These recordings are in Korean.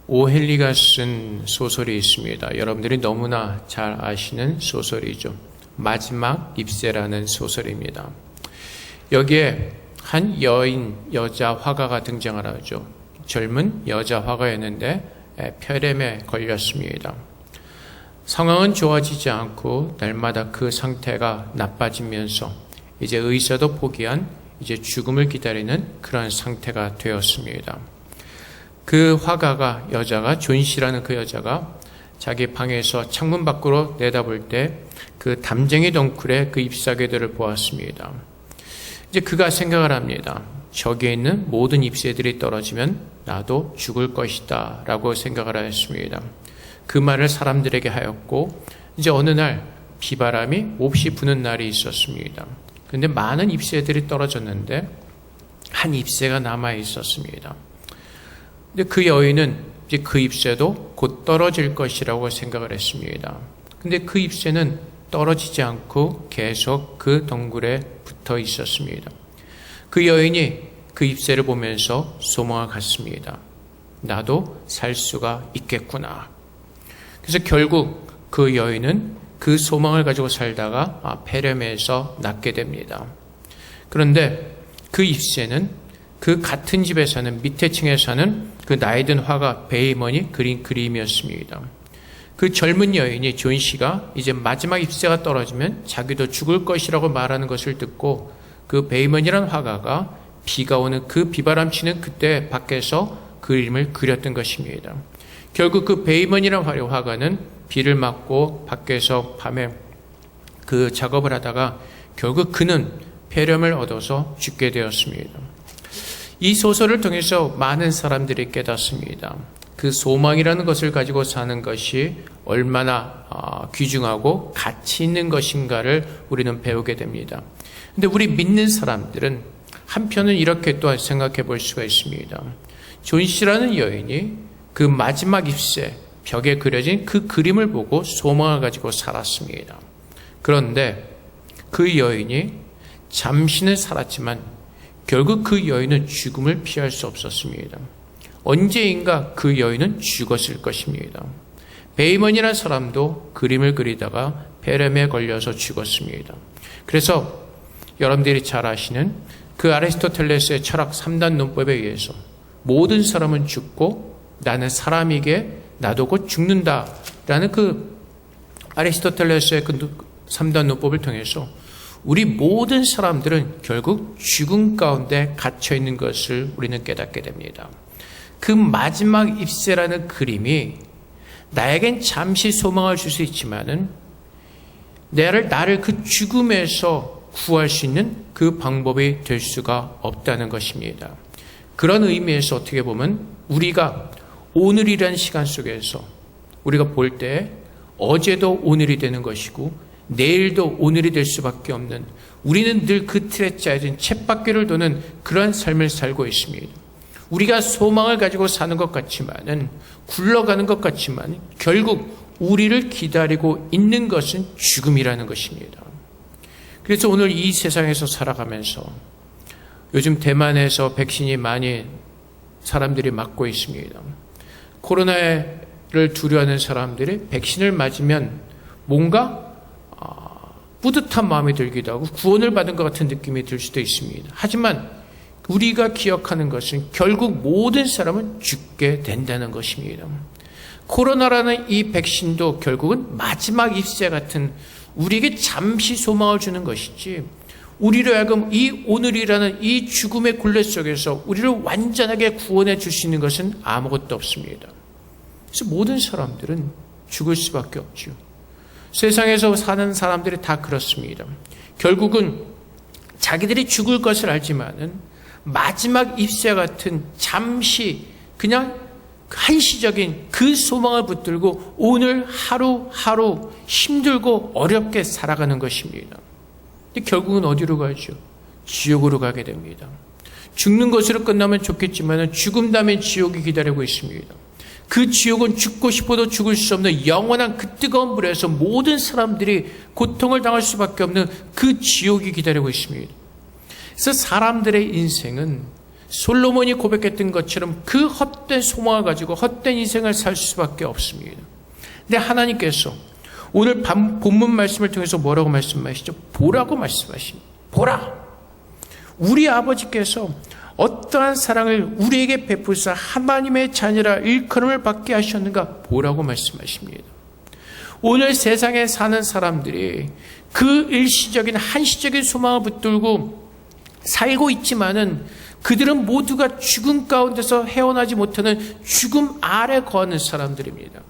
오헨리가 쓴 소설이 있습니다. 여러분들이 너무나 잘 아시는 소설이죠. 마지막 입새라는 소설입니다. 여기에 한 여자 화가가 등장을 하죠. 젊은 여자 화가였는데 폐렴에 걸렸습니다. 상황은 좋아지지 않고 날마다 그 상태가 나빠지면서 이제 의사도 포기한 이제 죽음을 기다리는 그런 상태가 되었습니다. 그 화가가 여자가 존 씨라는 그 여자가 자기 방에서 창문 밖으로 내다볼 때 그 담쟁이 덩굴의 그 잎사귀들을 보았습니다. 이제 그가 생각을 합니다. 저기에 있는 모든 잎새들이 떨어지면 나도 죽을 것이다 라고 생각을 하였습니다. 그 말을 사람들에게 하였고 이제 어느 날 비바람이 몹시 부는 날이 있었습니다. 그런데 많은 잎새들이 떨어졌는데 한 잎새가 남아 있었습니다. 근데 그 여인은 이제 그 잎새도 곧 떨어질 것이라고 생각을 했습니다. 근데 그 잎새는 떨어지지 않고 계속 그 덩굴에 붙어 있었습니다. 그 여인이 그 잎새를 보면서 소망을 갖습니다. 나도 살 수가 있겠구나. 그래서 결국 그 여인은 그 소망을 가지고 살다가 폐렴에서 낫게 됩니다. 그런데 그 잎새는 그 같은 집에 사는 밑에 층에 사는 그 나이든 화가 베이먼이 그린 그림이었습니다. 그 젊은 여인이 존 씨가 이제 마지막 잎새가 떨어지면 자기도 죽을 것이라고 말하는 것을 듣고 그 베이먼이라는 화가가 비가 오는 그 비바람 치는 그때 밖에서 그림을 그렸던 것입니다. 결국 그 베이먼이라는 화가는 비를 맞고 밖에서 밤에 그 작업을 하다가 결국 그는 폐렴을 얻어서 죽게 되었습니다. 이 소설을 통해서 많은 사람들이 깨닫습니다. 그 소망이라는 것을 가지고 사는 것이 얼마나 귀중하고 가치 있는 것인가를 우리는 배우게 됩니다. 근데 우리 믿는 사람들은 한편은 이렇게 또 생각해 볼 수가 있습니다. 존 씨라는 여인이 그 마지막 잎새, 벽에 그려진 그 그림을 보고 소망을 가지고 살았습니다. 그런데 그 여인이 잠시는 살았지만 결국 그 여인은 죽음을 피할 수 없었습니다. 언제인가 그 여인은 죽었을 것입니다. 베이먼이라는 사람도 그림을 그리다가 폐렴에 걸려서 죽었습니다. 그래서 여러분들이 잘 아시는 그 아리스토텔레스의 철학 3단 논법에 의해서 모든 사람은 죽고 나는 사람이게 나도 곧 죽는다라는 그 아리스토텔레스의 그 3단 논법을 통해서 우리 모든 사람들은 결국 죽음 가운데 갇혀 있는 것을 우리는 깨닫게 됩니다. 그 마지막 잎새라는 그림이 나에겐 잠시 소망을 줄 수 있지만은 나를 그 죽음에서 구할 수 있는 그 방법이 될 수가 없다는 것입니다. 그런 의미에서 어떻게 보면 우리가 오늘이라는 시간 속에서 우리가 볼 때 어제도 오늘이 되는 것이고 내일도 오늘이 될 수밖에 없는 우리는 늘 그 틀에 짜여진 쳇바퀴를 도는 그런 삶을 살고 있습니다. 우리가 소망을 가지고 사는 것 같지만은 굴러가는 것 같지만 결국 우리를 기다리고 있는 것은 죽음이라는 것입니다. 그래서 오늘 이 세상에서 살아가면서 요즘 대만에서 백신이 많이 사람들이 맞고 있습니다. 코로나를 두려워하는 사람들이 백신을 맞으면 뭔가 뿌듯한 마음이 들기도 하고 구원을 받은 것 같은 느낌이 들 수도 있습니다. 하지만 우리가 기억하는 것은 결국 모든 사람은 죽게 된다는 것입니다. 코로나라는 이 백신도 결국은 마지막 잎새 같은 우리에게 잠시 소망을 주는 것이지 우리로 하여금 이 오늘이라는 이 죽음의 굴레 속에서 우리를 완전하게 구원해 줄 수 있는 것은 아무것도 없습니다. 그래서 모든 사람들은 죽을 수밖에 없죠. 세상에서 사는 사람들이 다 그렇습니다. 결국은 자기들이 죽을 것을 알지만은 마지막 잎새 같은 잠시 그냥 한시적인 그 소망을 붙들고 오늘 하루하루 힘들고 어렵게 살아가는 것입니다. 근데 결국은 어디로 가죠? 지옥으로 가게 됩니다. 죽는 것으로 끝나면 좋겠지만 죽음 다음에 지옥이 기다리고 있습니다. 그 지옥은 죽고 싶어도 죽을 수 없는 영원한 그 뜨거운 불에서 모든 사람들이 고통을 당할 수밖에 없는 그 지옥이 기다리고 있습니다. 그래서 사람들의 인생은 솔로몬이 고백했던 것처럼 그 헛된 소망을 가지고 헛된 인생을 살 수밖에 없습니다. 근데 하나님께서 오늘 본문 말씀을 통해서 뭐라고 말씀하시죠? 보라고 말씀하십니다. 보라! 우리 아버지께서 어떠한 사랑을 우리에게 베푸사 하나님의 자녀라 일컬음을 받게 하셨는가 보라고 말씀하십니다. 오늘 세상에 사는 사람들이 그 일시적인 한시적인 소망을 붙들고 살고 있지만은 그들은 모두가 죽음 가운데서 헤어나지 못하는 죽음 아래 거하는 사람들입니다.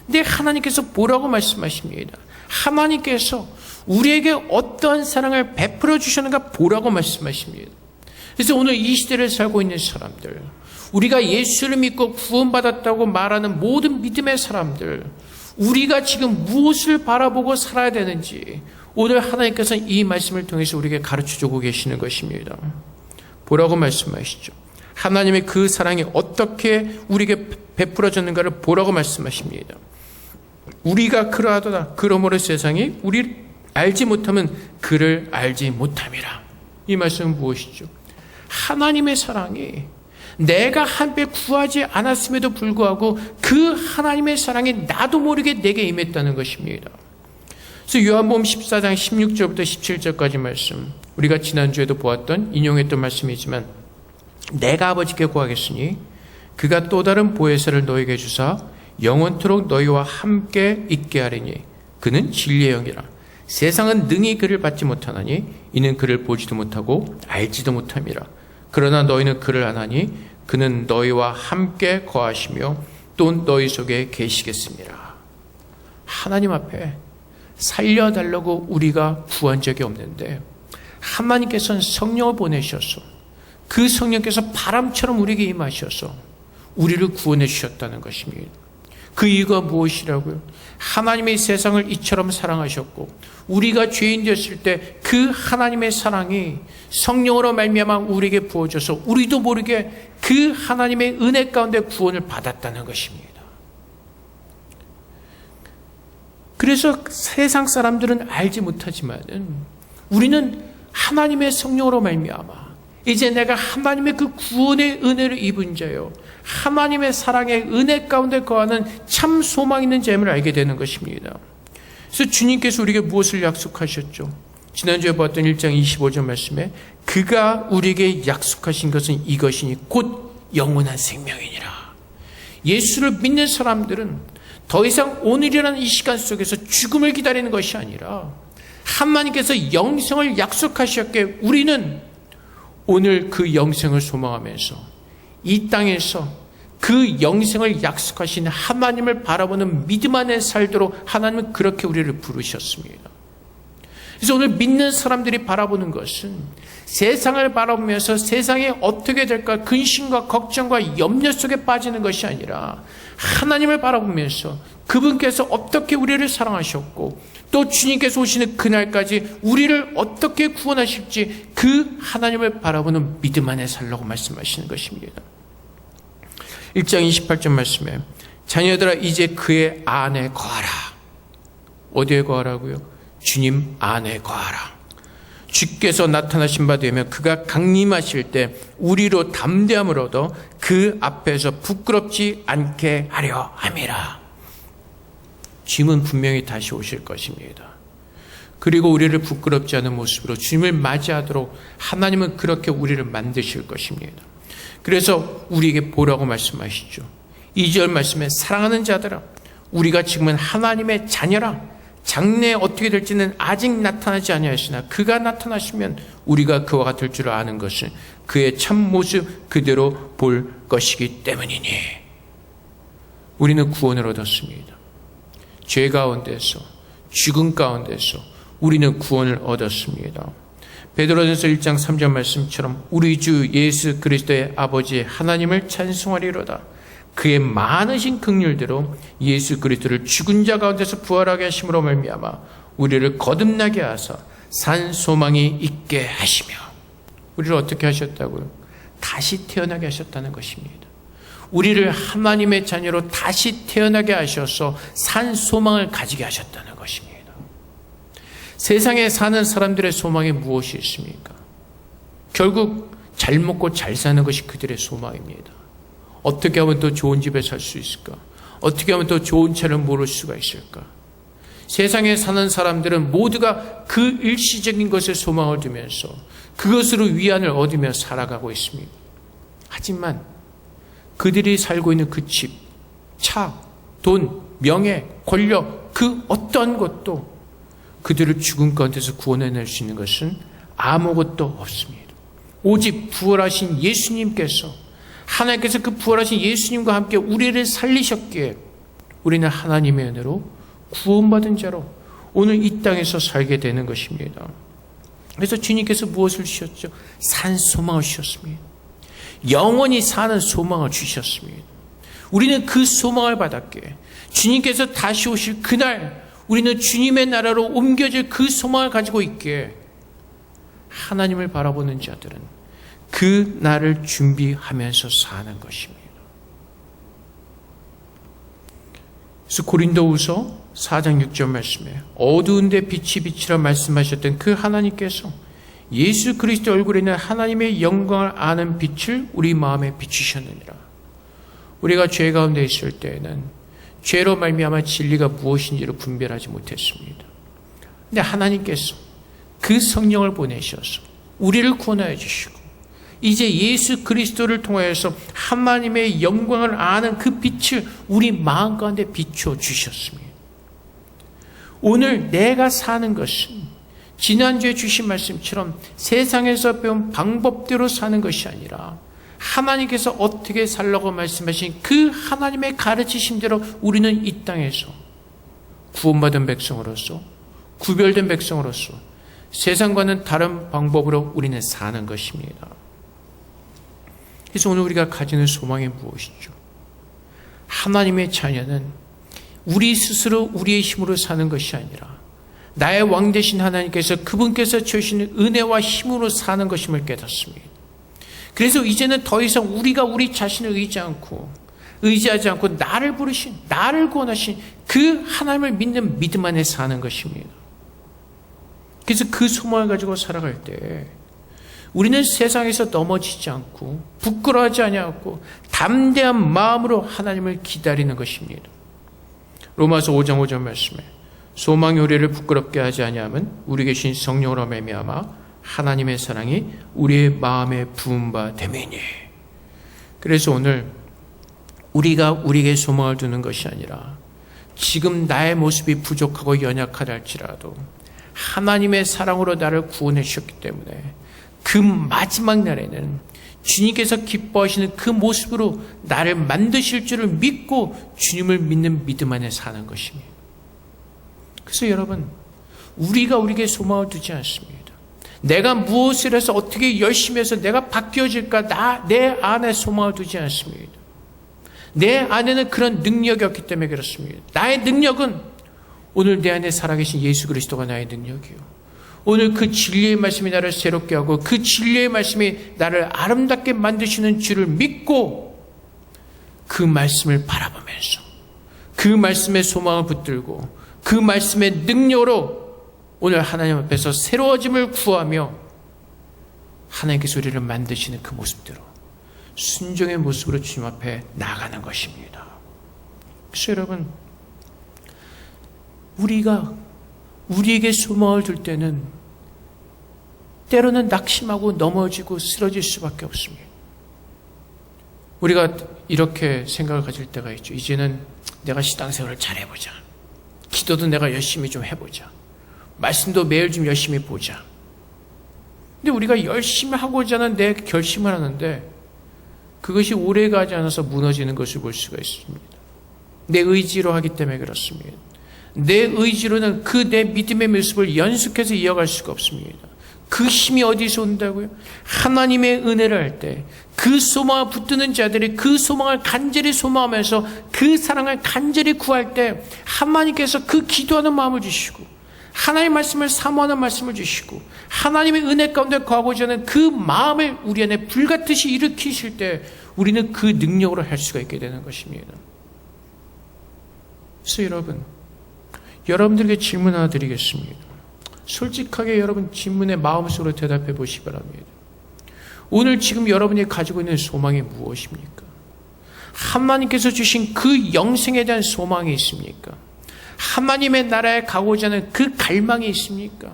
근데 하나님께서 뭐라고 말씀하십니다. 하나님께서 우리에게 어떠한 사랑을 베풀어 주셨는가 보라고 말씀하십니다. 그래서 오늘 이 시대를 살고 있는 사람들, 우리가 예수를 믿고 구원받았다고 말하는 모든 믿음의 사람들, 우리가 지금 무엇을 바라보고 살아야 되는지 오늘 하나님께서는 이 말씀을 통해서 우리에게 가르쳐주고 계시는 것입니다. 보라고 말씀하시죠. 하나님의 그 사랑이 어떻게 우리에게 베풀어졌는가를 보라고 말씀하십니다. 우리가 그러하도다. 그러므로 세상이 우리를 알지 못하면 그를 알지 못함이라. 이 말씀은 무엇이죠? 하나님의 사랑이 내가 한배 구하지 않았음에도 불구하고 그 하나님의 사랑이 나도 모르게 내게 임했다는 것입니다. 그래서 요한복음 14장 16절부터 17절까지 말씀, 우리가 지난주에도 보았던 인용했던 말씀이지만, 내가 아버지께 구하겠으니 그가 또 다른 보혜사를 너에게 주사 영원토록 너희와 함께 있게 하리니 그는 진리의 영이라. 세상은 능히 그를 받지 못하나니 이는 그를 보지도 못하고 알지도 못함이라. 그러나 너희는 그를 아나니 그는 너희와 함께 거하시며 또 너희 속에 계시겠습니다. 하나님 앞에 살려달라고 우리가 구한 적이 없는데 하나님께서는 성령을 보내셔서 그 성령께서 바람처럼 우리에게 임하셔서 우리를 구원해 주셨다는 것입니다. 그 이유가 무엇이라고요? 하나님의 세상을 이처럼 사랑하셨고 우리가 죄인 되었을 때 그 하나님의 사랑이 성령으로 말미암아 우리에게 부어져서 우리도 모르게 그 하나님의 은혜 가운데 구원을 받았다는 것입니다. 그래서 세상 사람들은 알지 못하지만은 우리는 하나님의 성령으로 말미암아 이제 내가 하나님의 그 구원의 은혜를 입은 자요, 하나님의 사랑의 은혜 가운데 거하는 참 소망 있는 자임을 알게 되는 것입니다. 그래서 주님께서 우리에게 무엇을 약속하셨죠? 지난주에 봤던 1장 25절 말씀에 그가 우리에게 약속하신 것은 이것이니 곧 영원한 생명이니라. 예수를 믿는 사람들은 더 이상 오늘이라는 이 시간 속에서 죽음을 기다리는 것이 아니라 하나님께서 영생을 약속하셨기에 우리는 오늘 그 영생을 소망하면서 이 땅에서 그 영생을 약속하신 하나님을 바라보는 믿음 안에 살도록 하나님은 그렇게 우리를 부르셨습니다. 그래서 오늘 믿는 사람들이 바라보는 것은 세상을 바라보면서 세상이 어떻게 될까 근심과 걱정과 염려 속에 빠지는 것이 아니라 하나님을 바라보면서 그분께서 어떻게 우리를 사랑하셨고 또 주님께서 오시는 그날까지 우리를 어떻게 구원하실지 그 하나님을 바라보는 믿음 안에 살라고 말씀하시는 것입니다. 1장 28절 말씀에 자녀들아 이제 그의 안에 거하라. 어디에 거하라고요? 주님 안에 거하라. 주께서 나타나신 바 되면 그가 강림하실 때 우리로 담대함을 얻어 그 앞에서 부끄럽지 않게 하려 함이라. 주님은 분명히 다시 오실 것입니다. 그리고 우리를 부끄럽지 않은 모습으로 주님을 맞이하도록 하나님은 그렇게 우리를 만드실 것입니다. 그래서 우리에게 보라고 말씀하시죠. 2절 말씀에 사랑하는 자들아 우리가 지금은 하나님의 자녀라. 장래에 어떻게 될지는 아직 나타나지 아니하시나 그가 나타나시면 우리가 그와 같을 줄 아는 것은 그의 참 모습 그대로 볼 것이기 때문이니. 우리는 구원을 얻었습니다. 죄 가운데서 죽음 가운데서 우리는 구원을 얻었습니다. 베드로전서 1장 3절 말씀처럼 우리 주 예수 그리스도의 아버지 하나님을 찬송하리로다. 그의 많으신 긍휼대로 예수 그리스도를 죽은 자 가운데서 부활하게 하심으로 말미암아 우리를 거듭나게 하사 산 소망이 있게 하시며. 우리를 어떻게 하셨다고요? 다시 태어나게 하셨다는 것입니다. 우리를 하나님의 자녀로 다시 태어나게 하셔서 산 소망을 가지게 하셨다는 것입니다. 세상에 사는 사람들의 소망이 무엇이 있습니까? 결국 잘 먹고 잘 사는 것이 그들의 소망입니다. 어떻게 하면 더 좋은 집에 살 수 있을까? 어떻게 하면 더 좋은 차를 모를 수가 있을까? 세상에 사는 사람들은 모두가 그 일시적인 것에 소망을 두면서 그것으로 위안을 얻으며 살아가고 있습니다. 하지만 그들이 살고 있는 그 집, 차, 돈, 명예, 권력, 그 어떠한 것도 그들을 죽음 가운데서 구원해낼 수 있는 것은 아무것도 없습니다. 오직 부활하신 예수님께서, 하나님께서 그 부활하신 예수님과 함께 우리를 살리셨기에 우리는 하나님의 은혜로 구원받은 자로 오늘 이 땅에서 살게 되는 것입니다. 그래서 주님께서 무엇을 주셨죠? 산 소망을 주셨습니다. 영원히 사는 소망을 주셨습니다. 우리는 그 소망을 받았기에 주님께서 다시 오실 그날 우리는 주님의 나라로 옮겨질 그 소망을 가지고 있기에 하나님을 바라보는 자들은 그 날을 준비하면서 사는 것입니다. 그래서 고린도후서 4장 6절 말씀에 어두운 데 빛이 비치라 말씀하셨던 그 하나님께서 예수 그리스도 얼굴에 있는 하나님의 영광을 아는 빛을 우리 마음에 비추셨느니라. 우리가 죄 가운데 있을 때에는 죄로 말미암아 진리가 무엇인지를 분별하지 못했습니다. 근데 하나님께서 그 성령을 보내셔서 우리를 구원하여 주시고 이제 예수 그리스도를 통하여서 하나님의 영광을 아는 그 빛을 우리 마음 가운데 비추어 주셨습니다. 오늘 내가 사는 것은 지난주에 주신 말씀처럼 세상에서 배운 방법대로 사는 것이 아니라 하나님께서 어떻게 살라고 말씀하신 그 하나님의 가르치심대로 우리는 이 땅에서 구원받은 백성으로서 구별된 백성으로서 세상과는 다른 방법으로 우리는 사는 것입니다. 그래서 오늘 우리가 가지는 소망이 무엇이죠? 하나님의 자녀는 우리 스스로 우리의 힘으로 사는 것이 아니라 나의 왕 되신 하나님께서 그분께서 주시는 은혜와 힘으로 사는 것임을 깨닫습니다. 그래서 이제는 더 이상 우리가 우리 자신을 의지하지 않고 나를 부르신, 나를 구원하신 그 하나님을 믿는 믿음 안에 사는 것입니다. 그래서 그 소망을 가지고 살아갈 때 우리는 세상에서 넘어지지 않고 부끄러워하지 아니하고 담대한 마음으로 하나님을 기다리는 것입니다. 로마서 5장 5절 말씀에 소망이 우리를 부끄럽게 하지 아니하면 우리 계신 성령으로 말미암아 하나님의 사랑이 우리의 마음에 부은 바 됨이니. 그래서 오늘 우리가 우리에게 소망을 두는 것이 아니라 지금 나의 모습이 부족하고 연약하다 할지라도 하나님의 사랑으로 나를 구원해 주셨기 때문에 그 마지막 날에는 주님께서 기뻐하시는 그 모습으로 나를 만드실 줄을 믿고 주님을 믿는 믿음 안에 사는 것입니다. 그래서 여러분, 우리가 우리에게 소망을 두지 않습니다. 내가 무엇을 해서 어떻게 열심히 해서 내가 바뀌어질까 내 안에 소망을 두지 않습니다. 내 안에는 그런 능력이 없기 때문에 그렇습니다. 나의 능력은 오늘 내 안에 살아계신 예수 그리스도가 나의 능력이요. 오늘 그 진리의 말씀이 나를 새롭게 하고 그 진리의 말씀이 나를 아름답게 만드시는 줄을 믿고 그 말씀을 바라보면서 그 말씀에 소망을 붙들고 그 말씀의 능력으로 오늘 하나님 앞에서 새로워짐을 구하며 하나님께서 우리를 만드시는 그 모습대로 순종의 모습으로 주님 앞에 나아가는 것입니다. 그래서 여러분, 우리가 우리에게 소망을 둘 때는 때로는 낙심하고 넘어지고 쓰러질 수밖에 없습니다. 우리가 이렇게 생각을 가질 때가 있죠. 이제는 내가 신앙생활을 잘 해보자. 기도도 내가 열심히 좀 해보자. 말씀도 매일 좀 열심히 보자. 근데 우리가 열심히 하고자 하는 내 결심을 하는데 그것이 오래가지 않아서 무너지는 것을 볼 수가 있습니다. 내 의지로 하기 때문에 그렇습니다. 내 의지로는 그 내 믿음의 모습을 연속해서 이어갈 수가 없습니다. 그 힘이 어디서 온다고요? 하나님의 은혜를 할 때 그 소망을 붙드는 자들이 그 소망을 간절히 소망하면서 그 사랑을 간절히 구할 때 하나님께서 그 기도하는 마음을 주시고 하나님의 말씀을 사모하는 말씀을 주시고 하나님의 은혜 가운데 거하고자 하는 그 마음을 우리 안에 불같듯이 일으키실 때 우리는 그 능력으로 할 수가 있게 되는 것입니다. 그래서 여러분들에게 질문 하나 드리겠습니다. 솔직하게 여러분 질문에 마음속으로 대답해 보시기 바랍니다. 오늘 지금 여러분이 가지고 있는 소망이 무엇입니까? 하나님께서 주신 그 영생에 대한 소망이 있습니까? 하나님의 나라에 가고자 하는 그 갈망이 있습니까?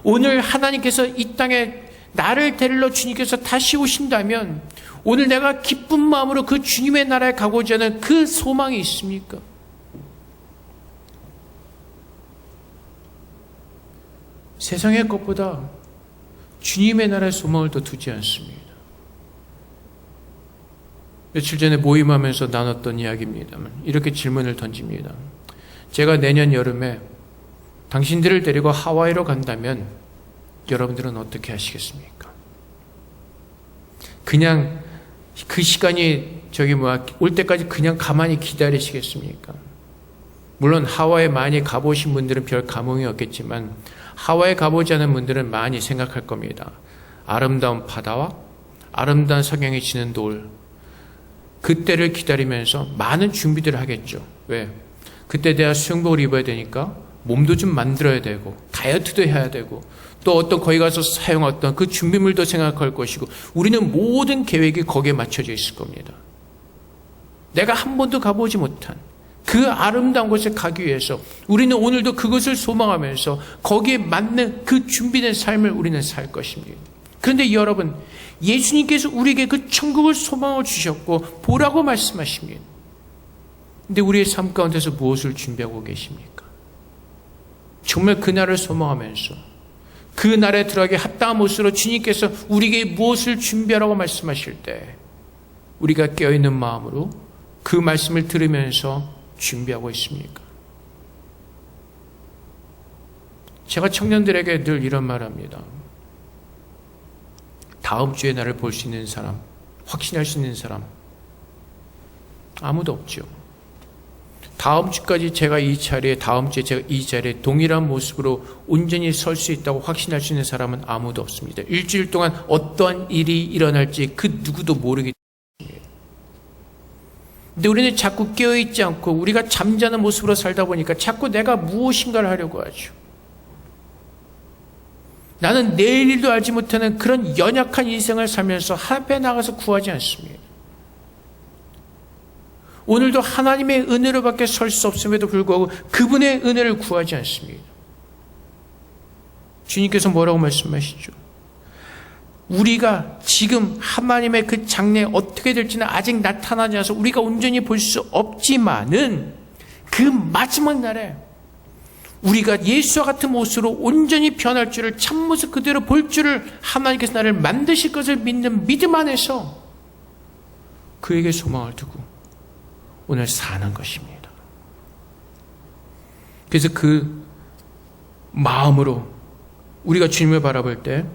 오늘 하나님께서 이 땅에 나를 데리러 주님께서 다시 오신다면 오늘 내가 기쁜 마음으로 그 주님의 나라에 가고자 하는 그 소망이 있습니까? 세상의 것보다 주님의 나라의 소망을 더 두지 않습니다. 며칠 전에 모임하면서 나눴던 이야기입니다만 이렇게 질문을 던집니다. 제가 내년 여름에 당신들을 데리고 하와이로 간다면 여러분들은 어떻게 하시겠습니까? 그냥 그 시간이 올 때까지 그냥 가만히 기다리시겠습니까? 물론 하와이에 많이 가보신 분들은 별 감흥이 없겠지만 하와이에 가보지 않은 분들은 많이 생각할 겁니다. 아름다운 바다와 아름다운 석양이 지는 노을, 그때를 기다리면서 많은 준비들을 하겠죠. 왜? 그때 내가 수영복을 입어야 되니까 몸도 좀 만들어야 되고 다이어트도 해야 되고 또 어떤 거기 가서 사용했던 그 준비물도 생각할 것이고 우리는 모든 계획이 거기에 맞춰져 있을 겁니다. 내가 한 번도 가보지 못한 그 아름다운 곳에 가기 위해서 우리는 오늘도 그것을 소망하면서 거기에 맞는 그 준비된 삶을 우리는 살 것입니다. 그런데 여러분, 예수님께서 우리에게 그 천국을 소망을 주셨고 보라고 말씀하십니다. 근데 우리의 삶 가운데서 무엇을 준비하고 계십니까? 정말 그 날을 소망하면서 그 날에 들어가기 합당한 모습으로 주님께서 우리에게 무엇을 준비하라고 말씀하실 때 우리가 깨어있는 마음으로 그 말씀을 들으면서 준비하고 있습니까? 제가 청년들에게 늘 이런 말을 합니다. 다음 주에 나를 볼 수 있는 사람, 확신할 수 있는 사람 아무도 없죠. 다음 주까지 제가 다음 주에 제가 이 자리에 동일한 모습으로 온전히 설 수 있다고 확신할 수 있는 사람은 아무도 없습니다. 일주일 동안 어떠한 일이 일어날지 그 누구도 모르기 때문에. 근데 우리는 자꾸 깨어있지 않고 우리가 잠자는 모습으로 살다 보니까 자꾸 내가 무엇인가를 하려고 하죠. 나는 내일 일도 알지 못하는 그런 연약한 인생을 살면서 앞에 나가서 구하지 않습니다. 오늘도 하나님의 은혜로밖에 설 수 없음에도 불구하고 그분의 은혜를 구하지 않습니다. 주님께서 뭐라고 말씀하시죠? 우리가 지금 하나님의 그 장래에 어떻게 될지는 아직 나타나지 않아서 우리가 온전히 볼 수 없지만은 그 마지막 날에 우리가 예수와 같은 모습으로 온전히 변할 줄을, 참모습 그대로 볼 줄을 하나님께서 나를 만드실 것을 믿는 믿음 안에서 그에게 소망을 두고 오늘 사는 것입니다. 그래서 그 마음으로 우리가 주님을 바라볼 때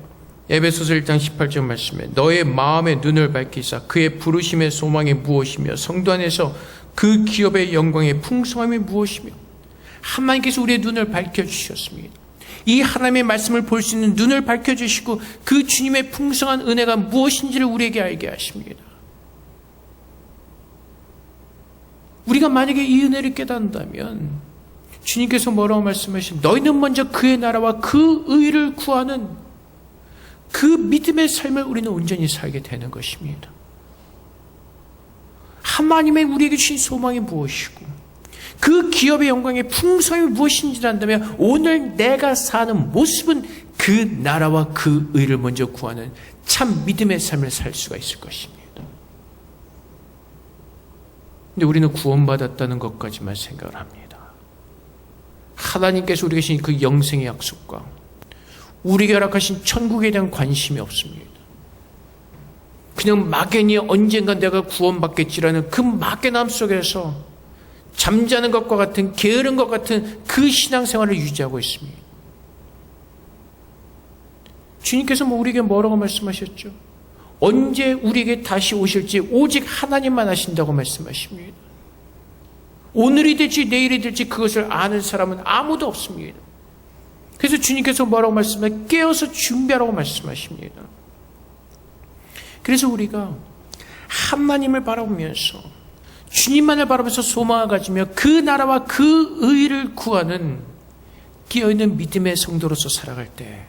에베소서 1장 18절 말씀에 너의 마음의 눈을 밝히사 그의 부르심의 소망이 무엇이며 성도 안에서 그 기업의 영광의 풍성함이 무엇이며 하나님께서 우리의 눈을 밝혀주셨습니다. 이 하나님의 말씀을 볼 수 있는 눈을 밝혀주시고 그 주님의 풍성한 은혜가 무엇인지를 우리에게 알게 하십니다. 우리가 만약에 이 은혜를 깨닫는다면 주님께서 뭐라고 말씀하시면 너희는 먼저 그의 나라와 그 의를 구하는 그 믿음의 삶을 우리는 온전히 살게 되는 것입니다. 하나님의 우리에게 주신 소망이 무엇이고 그 기업의 영광의 풍성이 무엇인지 안다면 오늘 내가 사는 모습은 그 나라와 그 의를 먼저 구하는 참 믿음의 삶을 살 수가 있을 것입니다. 근데 우리는 구원받았다는 것까지만 생각을 합니다. 하나님께서 우리에게 주신 그 영생의 약속과 우리에게 허락하신 천국에 대한 관심이 없습니다. 그냥 막연히 언젠가 내가 구원받겠지라는 그 막연함 속에서 잠자는 것과 같은 게으른 것 같은 그 신앙생활을 유지하고 있습니다. 주님께서 우리에게 뭐라고 말씀하셨죠? 언제 우리에게 다시 오실지 오직 하나님만 아신다고 말씀하십니다. 오늘이 될지 내일이 될지 그것을 아는 사람은 아무도 없습니다. 그래서 주님께서 뭐라고 말씀하세요? 깨어서 준비하라고 말씀하십니다. 그래서 우리가 하나님을 바라보면서 주님만을 바라보면서 소망을 가지며 그 나라와 그 의를 구하는 깨어있는 믿음의 성도로서 살아갈 때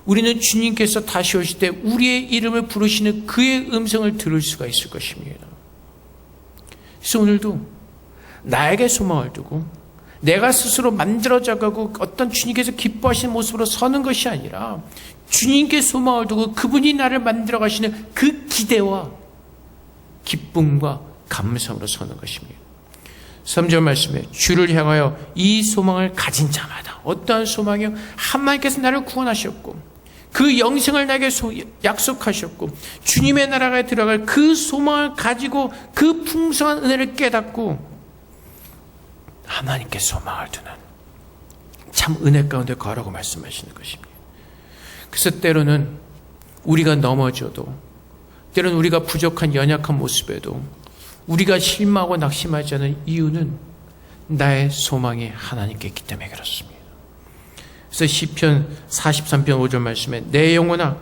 우리는 주님께서 다시 오실 때 우리의 이름을 부르시는 그의 음성을 들을 수가 있을 것입니다. 그래서 오늘도 나에게 소망을 두고 내가 스스로 만들어져가고 어떤 주님께서 기뻐하시는 모습으로 서는 것이 아니라 주님께 소망을 두고 그분이 나를 만들어 가시는 그 기대와 기쁨과 감사로 서는 것입니다. 3절 말씀에 주를 향하여 이 소망을 가진 자마다, 어떠한 소망이요? 하나님께서 나를 구원하셨고 그 영생을 나에게 약속하셨고 주님의 나라에 들어갈 그 소망을 가지고 그 풍성한 은혜를 깨닫고 하나님께 소망을 두는 참 은혜 가운데 거하라고 말씀하시는 것입니다. 그래서 때로는 우리가 넘어져도, 때로는 우리가 부족한 연약한 모습에도 우리가 실망하고 낙심하지 않은 이유는 나의 소망이 하나님께 있기 때문에 그렇습니다. 그래서 시편 43편 5절 말씀에 내 영혼아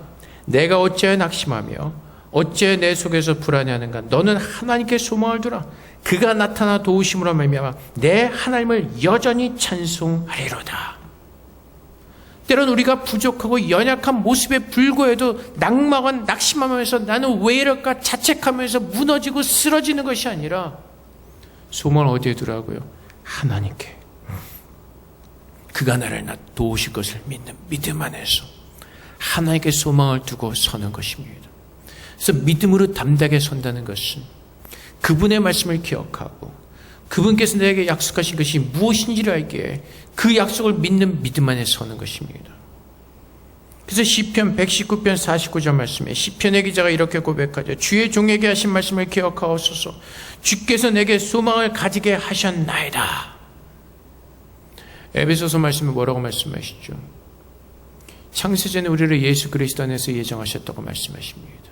내가 어찌하여 낙심하며 어찌하여 내 속에서 불안해하는가. 너는 하나님께 소망을 두라. 그가 나타나 도우심으로 말미암아 내 하나님을 여전히 찬송하리로다. 때로는 우리가 부족하고 연약한 모습에 불구해도 낙망하고 낙심하면서 나는 왜 이럴까 자책하면서 무너지고 쓰러지는 것이 아니라 소망을 어디에 두라고요? 하나님께. 그가 나를 도우실 것을 믿는 믿음 안에서 하나님께 소망을 두고 서는 것입니다. 그래서 믿음으로 담대하게 선다는 것은 그분의 말씀을 기억하고 그분께서 내게 약속하신 것이 무엇인지를 알기에 그 약속을 믿는 믿음 안에 서는 것입니다. 그래서 시편 119편 49절 말씀에 시편의 기자가 이렇게 고백하죠. 주의 종에게 하신 말씀을 기억하옵소서. 주께서 내게 소망을 가지게 하셨나이다. 에베소서 말씀에 뭐라고 말씀하시죠? 창세전에 우리를 예수 그리스도 안에서 예정하셨다고 말씀하십니다.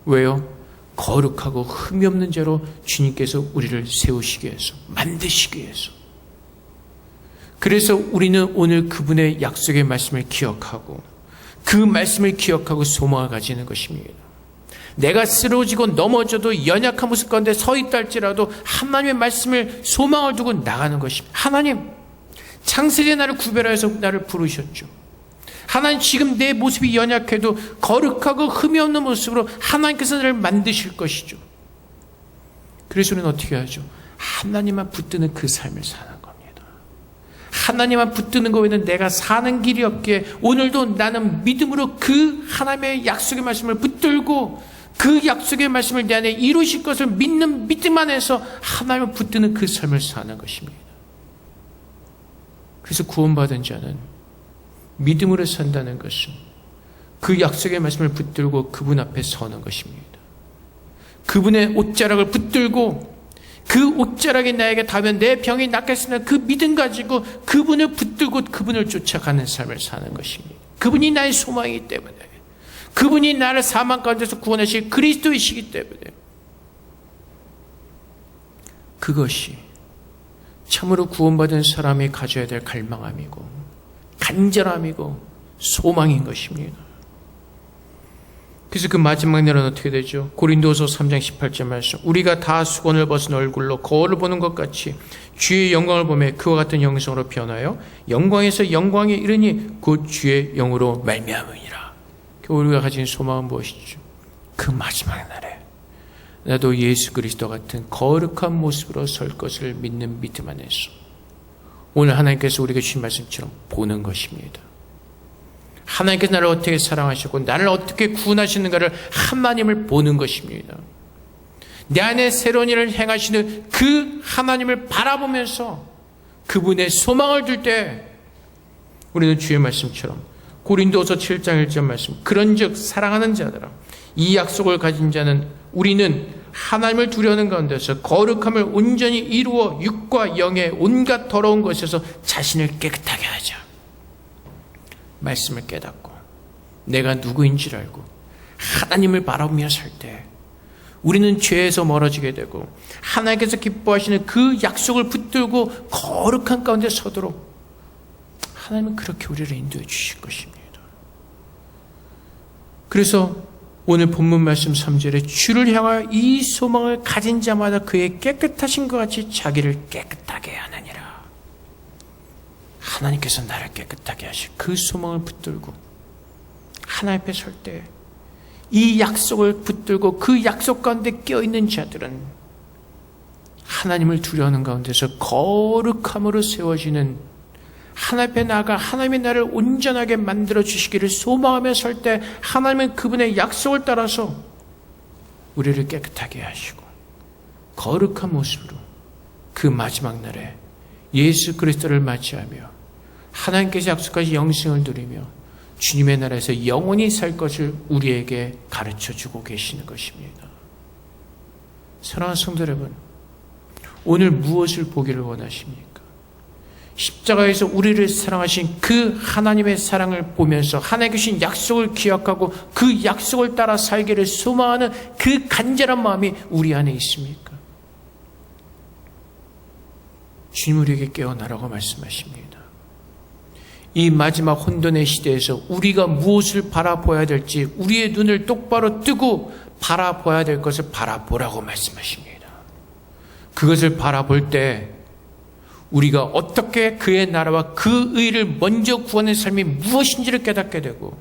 왜요? 거룩하고 흠이 없는 자로 주님께서 우리를 세우시기 위해서, 만드시기 위해서. 그래서 우리는 오늘 그분의 약속의 말씀을 기억하고 그 말씀을 기억하고 소망을 가지는 것입니다. 내가 쓰러지고 넘어져도 연약한 모습 가운데 서 있다 할지라도 하나님의 말씀을 소망을 두고 나가는 것입니다. 하나님, 창세전에 나를 구별하여서 나를 부르셨죠. 하나님, 지금 내 모습이 연약해도 거룩하고 흠이 없는 모습으로 하나님께서 나를 만드실 것이죠. 그래서 우리는 어떻게 하죠? 하나님만 붙드는 그 삶을 사는 겁니다. 하나님만 붙드는 거 외에는 내가 사는 길이 없기에 오늘도 나는 믿음으로 그 하나님의 약속의 말씀을 붙들고 그 약속의 말씀을 내 안에 이루실 것을 믿는 믿음 안에서 하나님을 붙드는 그 삶을 사는 것입니다. 그래서 구원받은 자는 믿음으로 산다는 것은 그 약속의 말씀을 붙들고 그분 앞에 서는 것입니다. 그분의 옷자락을 붙들고 그 옷자락이 나에게 닿으면 내 병이 낫겠으나 그 믿음 가지고 그분을 붙들고 그분을 쫓아가는 삶을 사는 것입니다. 그분이 나의 소망이기 때문에, 그분이 나를 사망 가운데서 구원하실 그리스도이시기 때문에 그것이 참으로 구원받은 사람이 가져야 될 갈망함이고 간절함이고 소망인 것입니다. 그래서 그 마지막 날은 어떻게 되죠? 고린도서 3장 18절 말씀, 우리가 다 수건을 벗은 얼굴로 거울을 보는 것 같이 주의 영광을 보며 그와 같은 형상으로 변하여 영광에서 영광에 이르니 곧 주의 영으로 말미암으니라. 우리가 가진 소망은 무엇이죠? 그 마지막 날에 나도 예수 그리스도 같은 거룩한 모습으로 설 것을 믿는 믿음 안에서 오늘 하나님께서 우리에게 주신 말씀처럼 보는 것입니다. 하나님께서 나를 어떻게 사랑하시고 나를 어떻게 구원하시는가를 하나님을 보는 것입니다. 내 안에 새로운 일을 행하시는 그 하나님을 바라보면서 그분의 소망을 둘 때 우리는 주의 말씀처럼 고린도서 7장 1절 말씀, 그런즉 사랑하는 자들아 이 약속을 가진 자는 우리는 하나님을 두려는 가운데서 거룩함을 온전히 이루어 육과 영의 온갖 더러운 것에서 자신을 깨끗하게 하자. 말씀을 깨닫고 내가 누구인지를 알고 하나님을 바라보며 살 때 우리는 죄에서 멀어지게 되고 하나님께서 기뻐하시는 그 약속을 붙들고 거룩한 가운데 서도록 하나님은 그렇게 우리를 인도해 주실 것입니다. 그래서 오늘 본문 말씀 3절에 주를 향하여 이 소망을 가진 자마다 그의 깨끗하신 것 같이 자기를 깨끗하게 하느니라. 하나님께서 나를 깨끗하게 하실 그 소망을 붙들고 하나님 앞에 설 때 이 약속을 붙들고 그 약속 가운데 껴있는 자들은 하나님을 두려워하는 가운데서 거룩함으로 세워지는, 하나님 앞에 나아가 하나님의 나를 온전하게 만들어 주시기를 소망하며 설 때 하나님은 그분의 약속을 따라서 우리를 깨끗하게 하시고 거룩한 모습으로 그 마지막 날에 예수 그리스도를 맞이하며 하나님께서 약속하신 영생을 누리며 주님의 나라에서 영원히 살 것을 우리에게 가르쳐 주고 계시는 것입니다. 사랑하는 성도 여러분, 오늘 무엇을 보기를 원하십니까? 십자가에서 우리를 사랑하신 그 하나님의 사랑을 보면서 하나님께 주신 약속을 기억하고 그 약속을 따라 살기를 소망하는 그 간절한 마음이 우리 안에 있습니까? 주님 우리에게 깨어나라고 말씀하십니다. 이 마지막 혼돈의 시대에서 우리가 무엇을 바라보아야 될지 우리의 눈을 똑바로 뜨고 바라보아야 될 것을 바라보라고 말씀하십니다. 그것을 바라볼 때 우리가 어떻게 그의 나라와 그 의를 먼저 구하는 삶이 무엇인지를 깨닫게 되고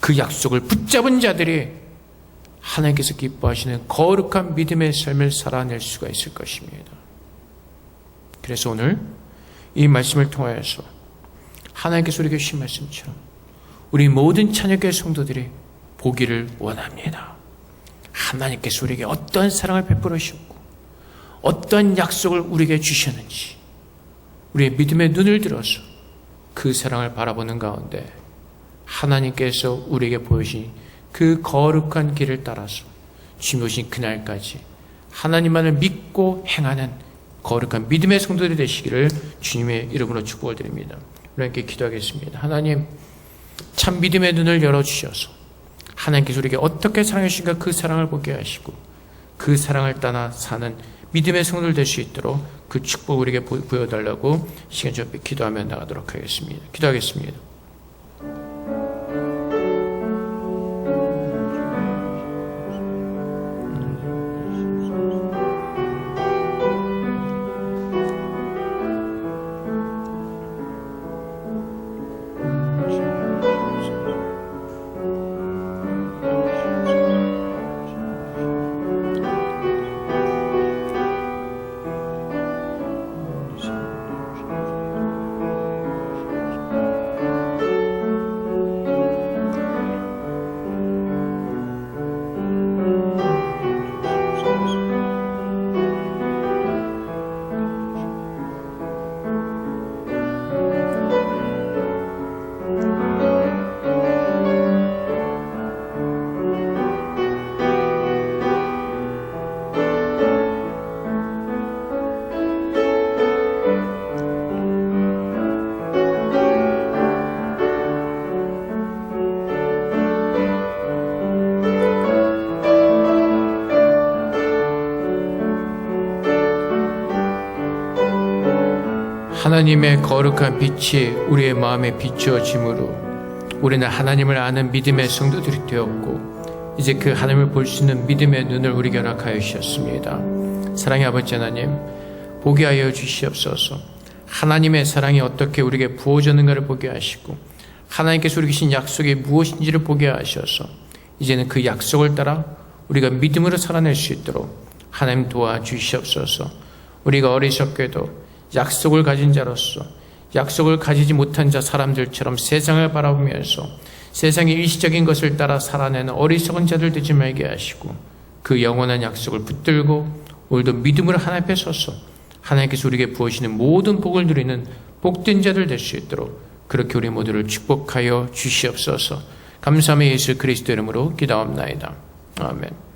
그 약속을 붙잡은 자들이 하나님께서 기뻐하시는 거룩한 믿음의 삶을 살아낼 수가 있을 것입니다. 그래서 오늘 이 말씀을 통하여서 하나님께서 우리에게 주신 말씀처럼 우리 모든 찬양교회 성도들이 보기를 원합니다. 하나님께서 우리에게 어떤 사랑을 베풀어 주셨고 어떤 약속을 우리에게 주셨는지 우리의 믿음의 눈을 들어서 그 사랑을 바라보는 가운데 하나님께서 우리에게 보여주신 그 거룩한 길을 따라서 주님 오신 그날까지 하나님만을 믿고 행하는 거룩한 믿음의 성도들이 되시기를 주님의 이름으로 축복을 드립니다. 우리에게 기도하겠습니다. 하나님, 참 믿음의 눈을 열어주셔서 하나님께서 우리에게 어떻게 사랑해 주신가 그 사랑을 보게 하시고 그 사랑을 따라 사는 믿음의 성도들 될 수 있도록 그 축복을 우리에게 보여달라고 시간 좀 기도하며 나가도록 하겠습니다. 기도하겠습니다. 하나님의 거룩한 빛이 우리의 마음에 비추어짐으로 우리는 하나님을 아는 믿음의 성도들이 되었고 이제 그 하나님을 볼 수 있는 믿음의 눈을 우리에게 허락하여 주셨습니다. 사랑의 아버지 하나님, 보게 하여 주시옵소서. 하나님의 사랑이 어떻게 우리에게 부어졌는가를 보게 하시고 하나님께서 우리에게 주신 약속이 무엇인지를 보게 하셔서 이제는 그 약속을 따라 우리가 믿음으로 살아낼 수 있도록 하나님 도와주시옵소서. 우리가 어리석게도 약속을 가진 자로서 약속을 가지지 못한 자 사람들처럼 세상을 바라보면서 세상의 일시적인 것을 따라 살아내는 어리석은 자들 되지 말게 하시고 그 영원한 약속을 붙들고 오늘도 믿음으로 하나님 앞에 서서 하나님께서 우리에게 부으시는 모든 복을 누리는 복된 자들 될 수 있도록 그렇게 우리 모두를 축복하여 주시옵소서. 감사하며 예수 그리스도 이름으로 기도합나이다. 아멘.